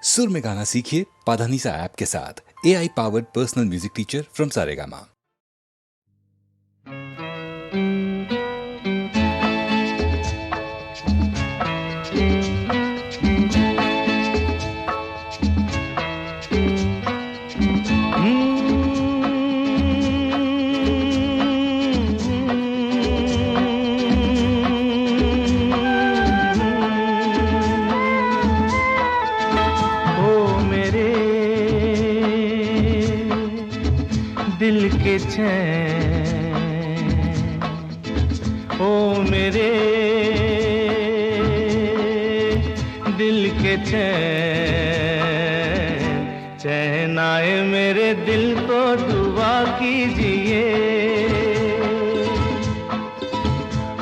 सुर में गाना सीखिए पाधानीसा ऐप के साथ। AI powered personal music teacher from Saregama. दिल के चैन, ओ मेरे दिल के चैन, चैन आए मेरे दिल को दुआ कीजिए।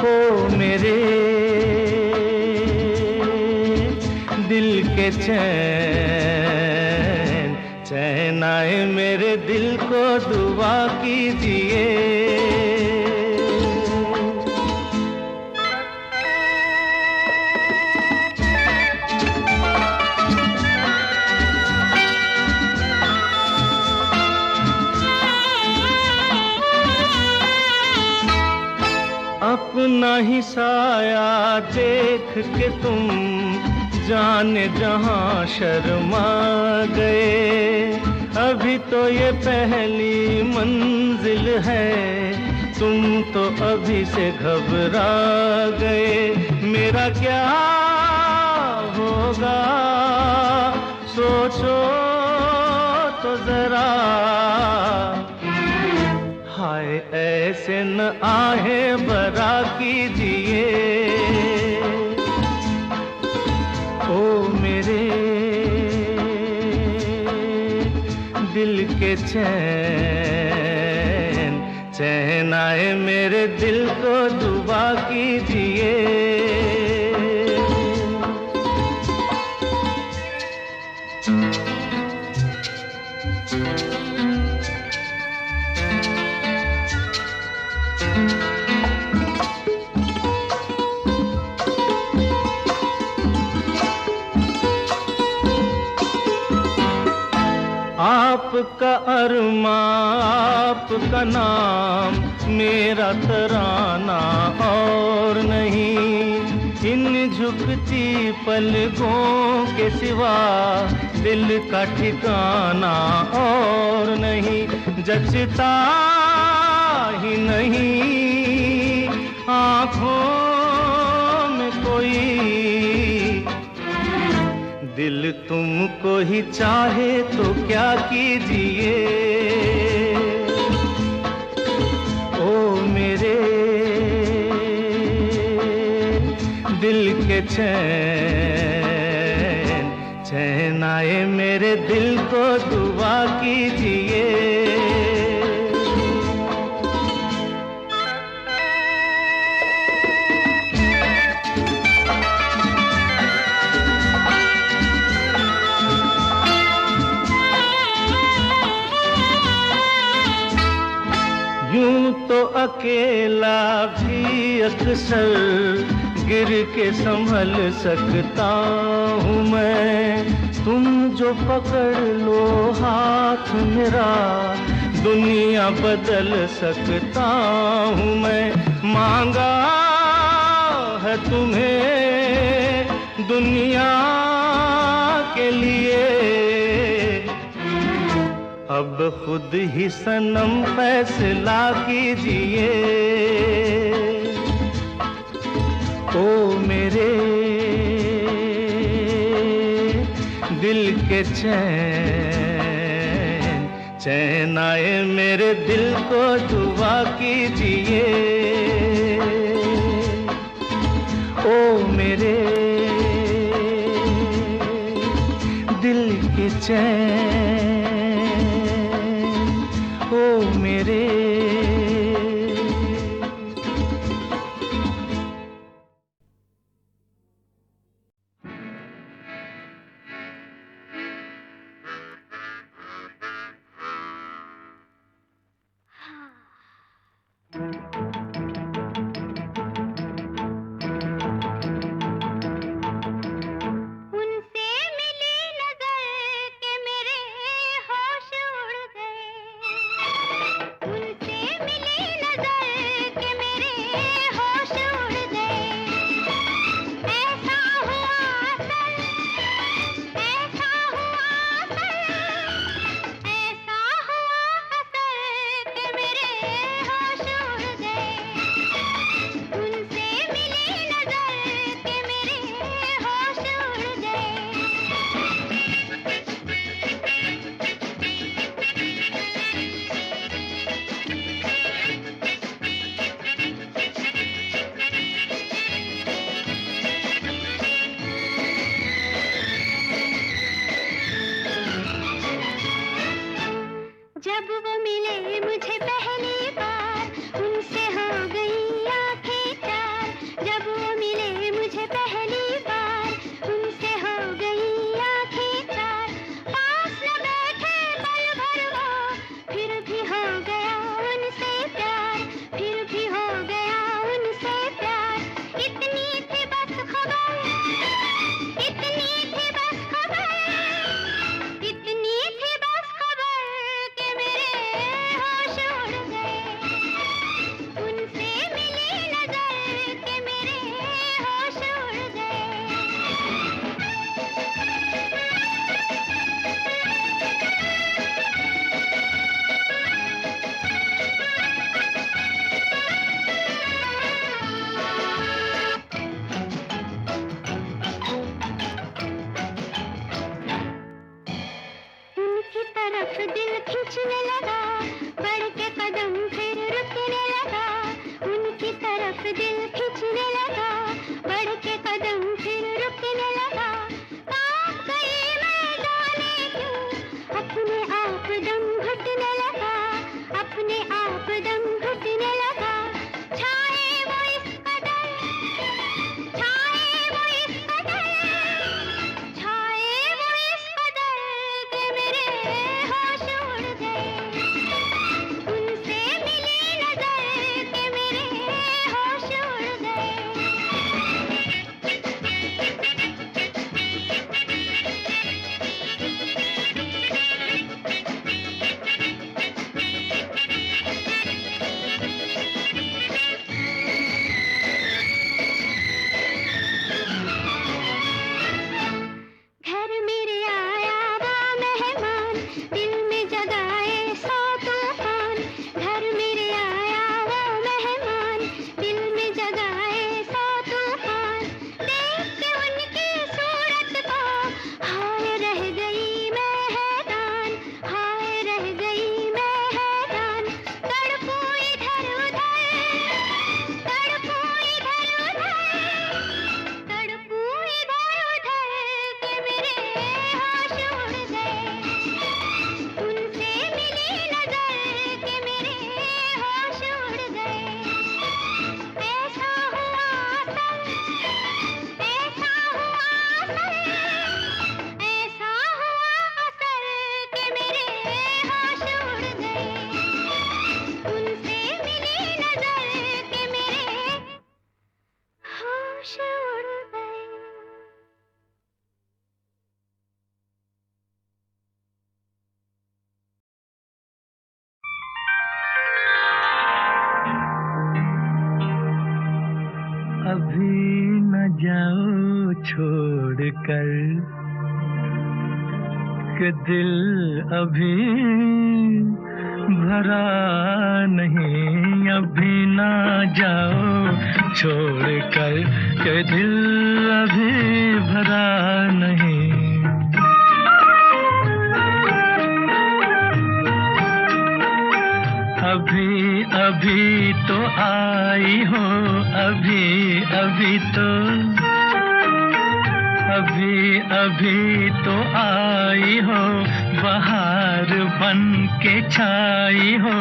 ओ मेरे दिल के चैन, चैन आए मेरे दिल को दुआ कीजिए। अपना ही साया देख के तुम जाने जहां शर्मा गए। अभी तो ये पहली मंजिल है, तुम तो अभी से घबरा गए। मेरा क्या होगा सोचो तो जरा, हाय ऐसे न आहे बरा कीजिए। ओ मेरे दिल के चैन, चैन आए मेरे दिल को दुआ कीजिए। आपका अरमा आपका नाम, मेरा तराना और नहीं। इन झुकती पलकों के सिवा दिल का ठिकाना और नहीं। जचता ही नहीं आँखों में कोई, दिल तुमको ही चाहे तो क्या कीजिए। ओ मेरे दिल के चैन, चैन आए मेरे दिल को दुआ कीजिए। यूं तो अकेला भी अक्सर गिर के संभल सकता हूँ मैं। तुम जो पकड़ लो हाथ मेरा, दुनिया बदल सकता हूँ मैं। मांगा है तुम्हें दुनिया के लिए, अब खुद ही सनम फैसला कीजिए। ओ मेरे दिल के चैन, चैन आए मेरे दिल को दुआ कीजिए। ओ मेरे दिल के चैन, ओ मेरे उनसे मिली नजर कि दिल अभी भरा नहीं, अभी ना जाओ छोड़ कर के दिल अभी भरा नहीं। अभी अभी तो आई हो, अभी अभी तो, अभी अभी तो आई हो, बहार बन के छाई हो।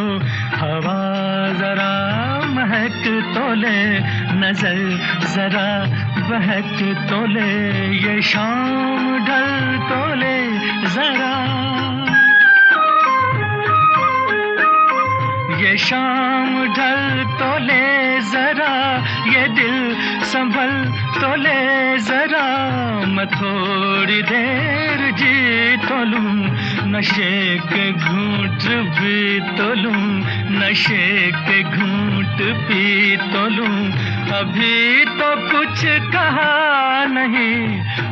हवा जरा महक तो ले, नजर जरा बहक तो ले, ये शाम ढल तो ले जरा, ये शाम ढल तो ले जरा, ये दिल संभल तो ले जरा। मैं थोड़ी देर जी तो लूं, नशे के घूंट भी तो लूं, नशे के घूंट पी तो लूं। अभी तो कुछ कहा नहीं,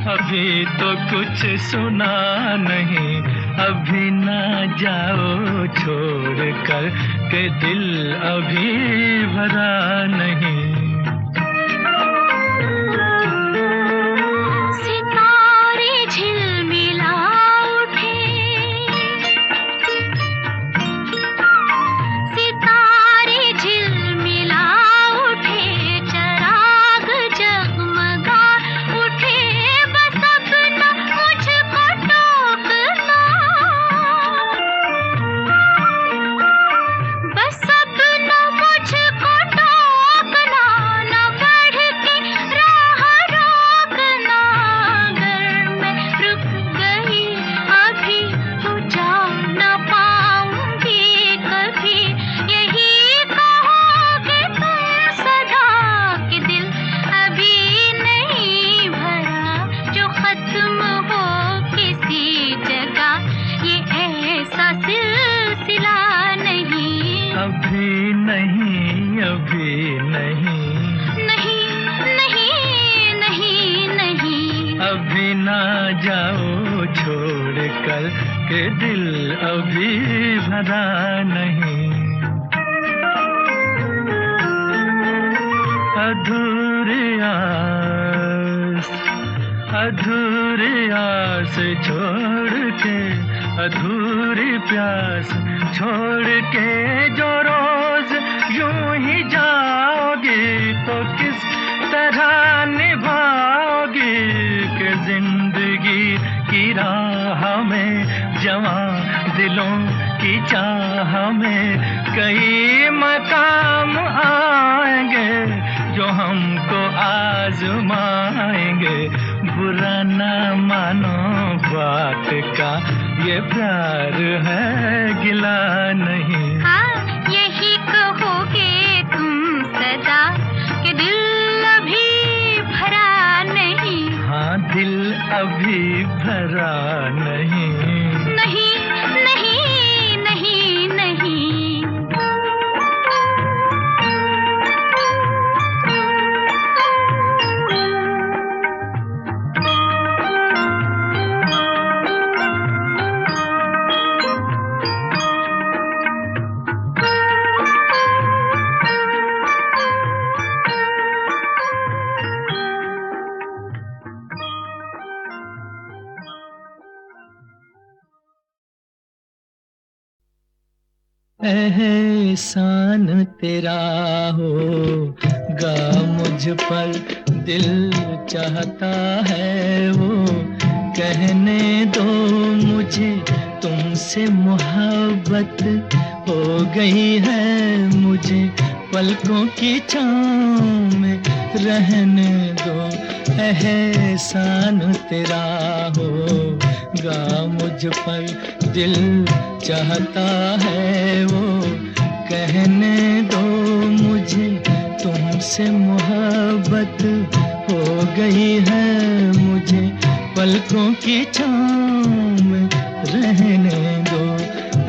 अभी तो कुछ सुना नहीं, अभी ना जाओ छोड़ कर के दिल अभी भरा नहीं। जाओ छोड़ कर के दिल अभी भरा नहीं। अधूरी आस छोड़ के, अधूरी प्यास छोड़ के जो रोज यूं ही जाओगी तो किस तरह निभाओगी कि जिंदगी की राह में जवां दिलों की चाह में कई मकाम आएंगे जो हमको आजमाएंगे। बुरा ना मानो बात का ये प्यार है गिला नहीं। हाँ यही कहोगे तुम सदा कि दिल अभी भरा नहीं। हाँ दिल अभी भरा नहीं। नहीं नहीं नहीं नहीं। एहसान तेरा होगा मुझ पर, दिल चाहता है वो कहने दो मुझे तुमसे मोहब्बत हो गई है। मुझे पलकों की छाँव में रहने दो। एहसान तेरा होगा मुझ पर, दिल चाहता है वो कहने दो मुझे तुमसे मोहब्बत हो गई है। मुझे पलकों की छाँव में रहने दो।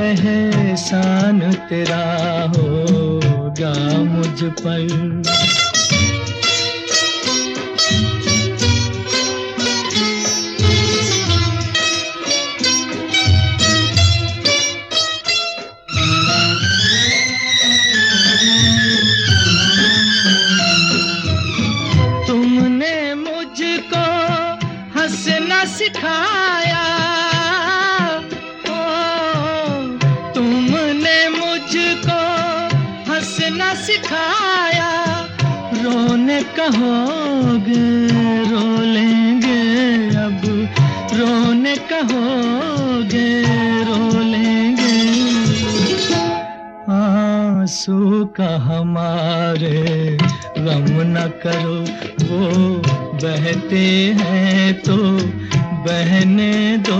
एहसान तेरा होगा मुझ पर। कहोगे रो लेंगे, अब रोने कहोगे रो लेंगे। आंसू का हमारे गम न करो, वो बहते हैं तो बहने दो।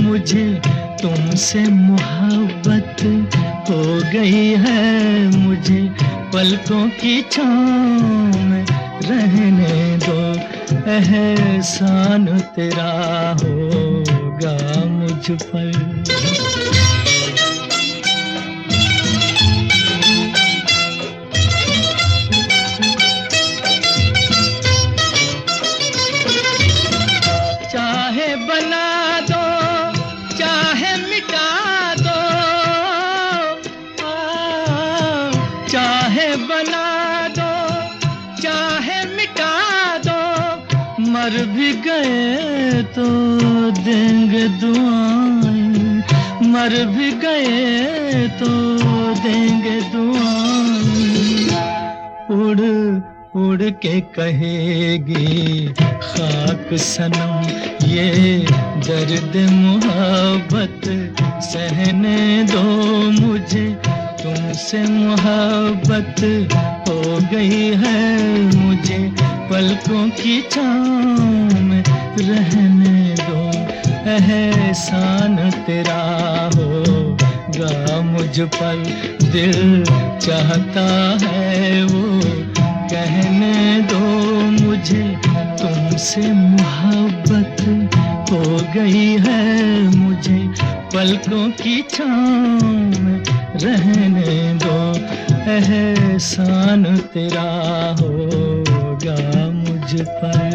मुझे तुमसे मोहब्बत हो गई है, मुझे पलकों की छाँव में रहने दो। एहसान तेरा होगा मुझ पर। चाहे बना दो चाहे मिटा दो, चाहे बना दो चाहे मिटा दो। मर भी गए तो देंगे दुआएं, मर भी गए तो देंगे दुआएं। उड़ उड़ के कहेगी खाक सनम, ये दर्द मोहब्बत सहने दो। मुझे तुमसे मोहब्बत हो गई है, मुझे पलकों की छाँव में रहने दो। एहसान तेरा होगा मुझ पर, दिल चाहता है वो कहने दो। मुझे तुमसे मोहब्बत हो गई है, मुझे पलकों की छाँव में रहने दो। एहसान तेरा होगा मुझ पर।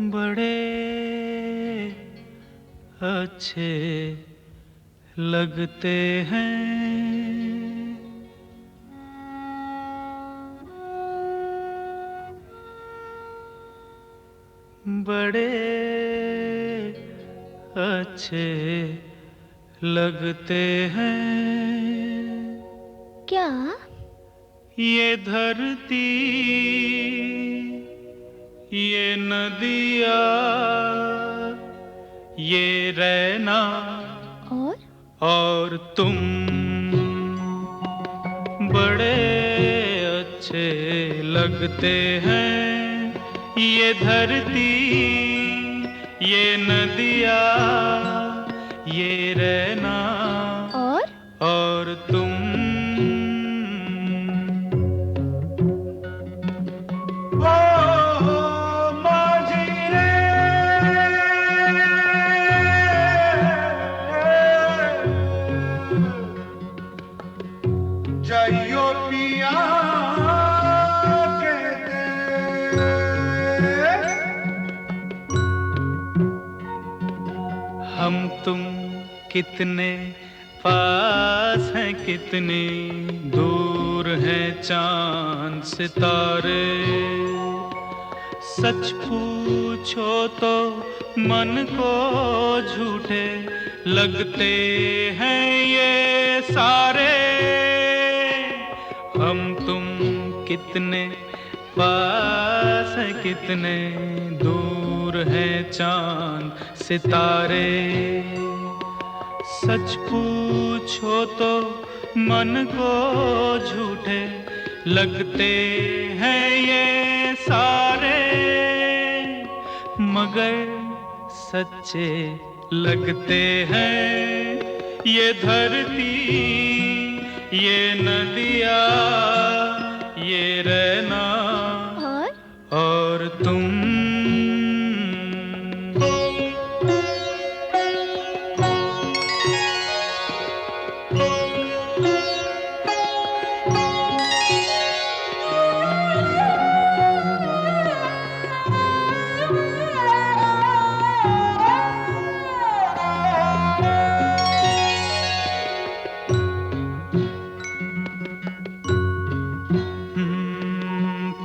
बड़े अच्छे लगते हैं बड़े अच्छे लगते हैं। क्या? ये धरती, ये नदिया, ये रहना और तुम बड़े अच्छे लगते हैं। ये धरती, ये नदिया, ये रहना और तुम। हम तुम कितने पास हैं, कितनी दूर हैं चांद सितारे। सच पूछो तो मन को झूठे लगते हैं ये सारे। हम तुम कितने पास हैं, कितने दूर दूर हैं चांद सितारे। सच पूछो तो मन को झूठे लगते हैं ये सारे, मगर सच्चे लगते हैं ये धरती, ये नदियाँ, ये रहना और तुम।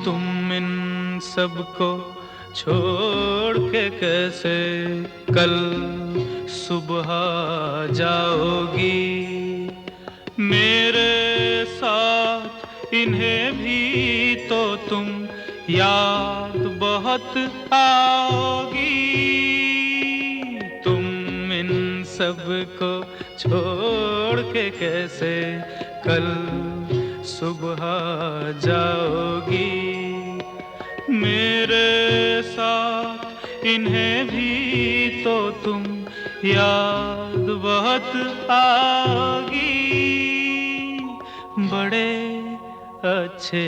तुम इन सबको छोड़ के कैसे कल सुबह जाओगी, मेरे साथ इन्हें भी तो तुम याद बहुत आओगी। तुम इन सबको छोड़ के कैसे कल सुबह जाओगी, मेरे साथ इन्हें भी तो तुम याद बहुत आओगी। बड़े अच्छे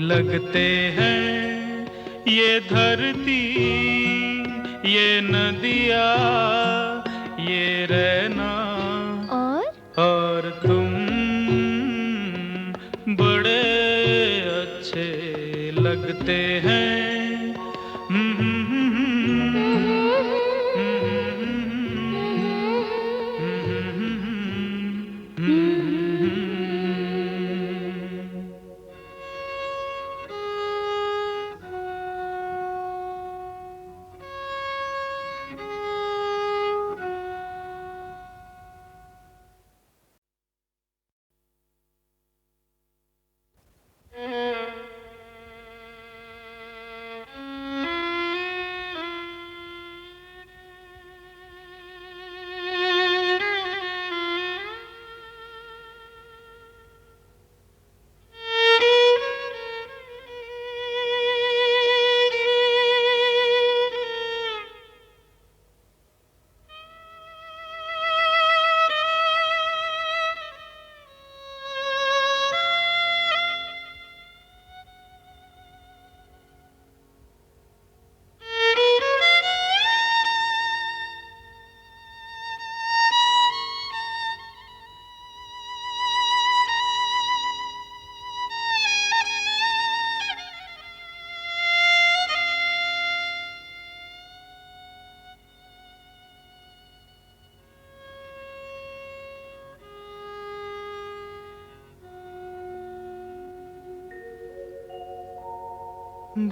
लगते हैं ये धरती, ये नदियाँ, ये रहना और तुम। बड़े अच्छे लगते हैं।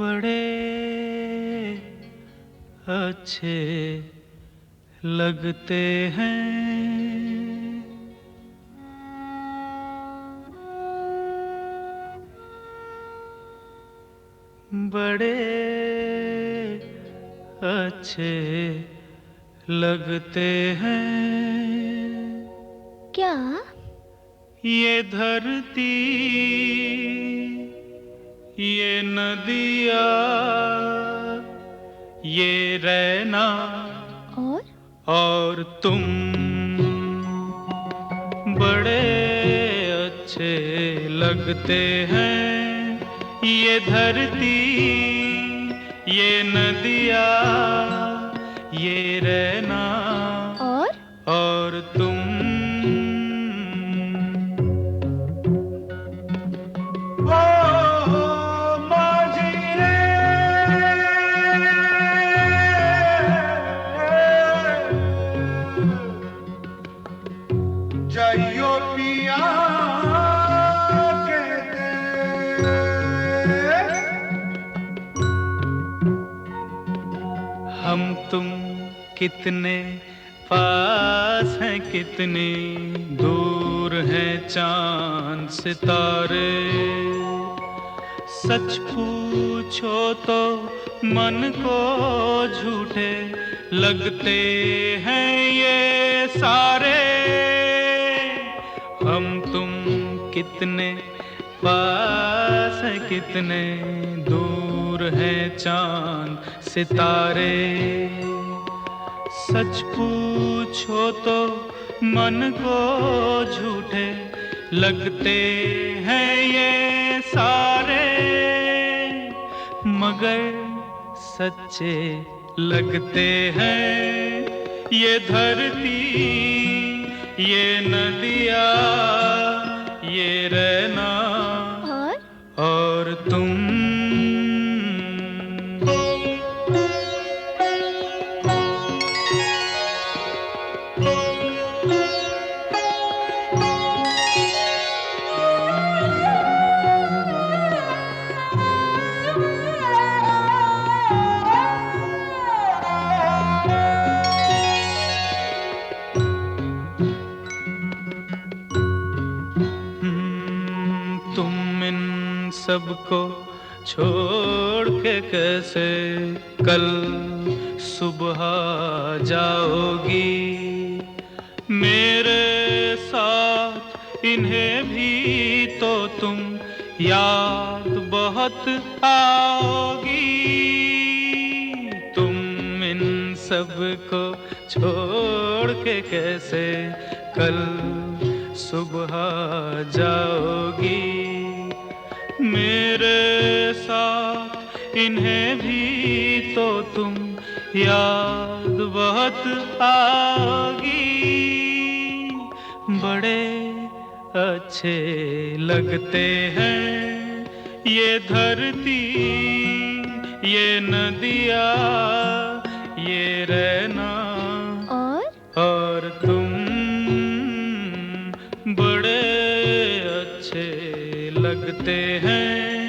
बड़े अच्छे लगते हैं। बड़े अच्छे लगते हैं। क्या? ये धरती, ये नदियाँ, ये रहना और तुम। बड़े अच्छे लगते हैं ये धरती, ये नदियाँ, ये रहना और तुम। हम तुम कितने पास हैं, कितने दूर हैं चांद सितारे। सच पूछो तो मन को झूठे लगते हैं ये सारे। हम तुम कितने पास है, कितने दूर हैं चांद सितारे। सच पूछो तो मन को झूठे लगते हैं ये सारे, मगर सच्चे लगते हैं ये धरती, ये नदियाँ, ये रहना और तुम। तुम इन सबको छोड़ के कैसे कल सुबह जाओगी। मेरे साथ इन्हें भी तो तुम याद बहुत आओगी। तुम इन सबको छोड़ के कैसे कल सुबह जाओगी। मेरे साथ इन्हें भी तो तुम याद बहुत आओगी। बड़े अच्छे लगते हैं ये धरती, ये नदियाँ, ये रहना और तुम। बड़े अच्छे लगते हैं